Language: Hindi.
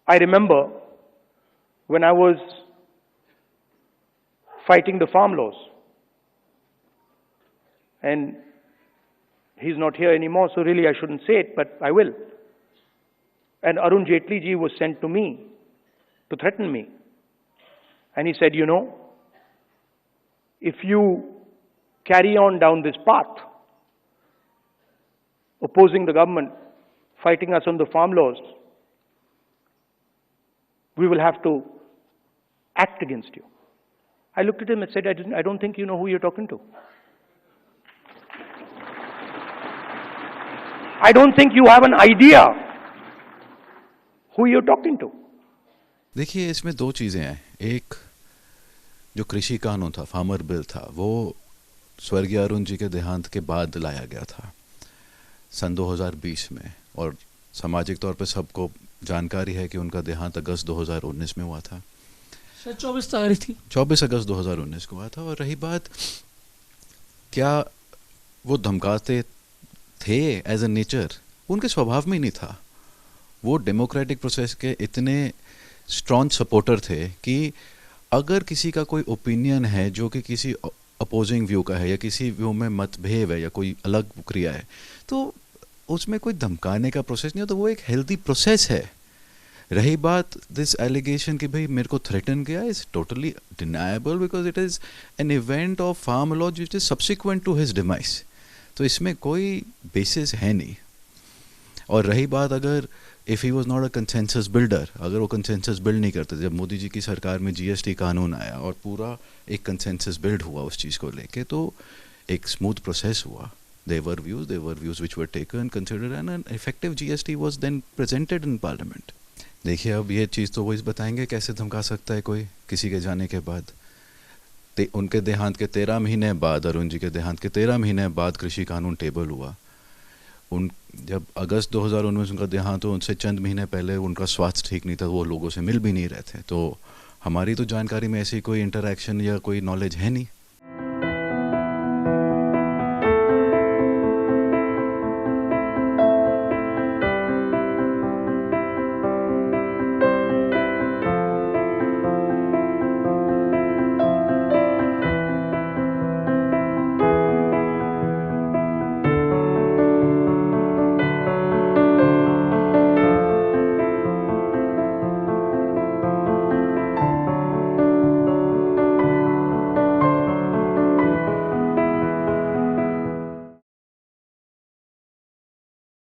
I remember when I was fighting the farm laws, and he's not here anymore, so really I shouldn't say it, but I will. And Arun Jaitley ji was sent to me to threaten me. And he said, you know, if you carry on down this path, opposing the government, fighting us on the farm laws, we will have to act against you. I looked at him and said, I don't think you know who you're talking to. I don't think you have an idea who you're talking to. देखिए, इसमें दो चीज़ें हैं. एक जो कृषि कानून था, फार्मर बिल था, वो स्वर्गीय अरुण जी के देहांत के बाद लाया गया था सन 2020 में, और सामाजिक तौर पे सबको जानकारी है कि उनका देहांत अगस्त 2019 में हुआ था. 24 तारीख थी, 24 अगस्त 2019 को हुआ था. और रही बात, क्या वो धमकाते थे एज ए नेचर? उनके स्वभाव में ही नहीं था. वो डेमोक्रेटिक प्रोसेस के इतने स्ट्रॉन्ग सपोर्टर थे कि अगर किसी का कोई ओपिनियन है जो कि किसी अपोजिंग व्यू का है या किसी व्यू में मतभेद है या कोई अलग क्रिया है, तो उसमें कोई धमकाने का प्रोसेस नहीं होता. वो एक हेल्दी प्रोसेस है. रही बात दिस एलिगेशन कि भाई मेरे को थ्रेटन किया, is totally deniable because it is an event of farm law which is subsequent to his demise. तो इसमें कोई बेसिस है नहीं. और रही बात, अगर if he was not a consensus builder, अगर वो कंसेंसस बिल्ड नहीं करते, जब मोदी जी की सरकार में जीएसटी कानून आया और पूरा एक कंसेंसस बिल्ड हुआ उस चीज़ को लेके, तो एक स्मूथ प्रोसेस हुआ. There were views which were taken, considered, and an effective GST was then presented in Parliament. देखिए, अब ये चीज़ तो वो इस बताएंगे कैसे धमका सकता है कोई किसी के जाने के बाद. उनके देहांत के 13 महीने बाद, अरुण जी के देहांत के 13 महीने बाद कृषि कानून टेबल हुआ. जब अगस्त 2019 उनका देहांत हुआ, उनसे चंद महीने पहले उनका स्वास्थ्य ठीक नहीं था, वो लोगों से मिल भी नहीं रहे थे. तो हमारी तो जानकारी में ऐसी कोई इंटरेक्शन या कोई नॉलेज है नहीं.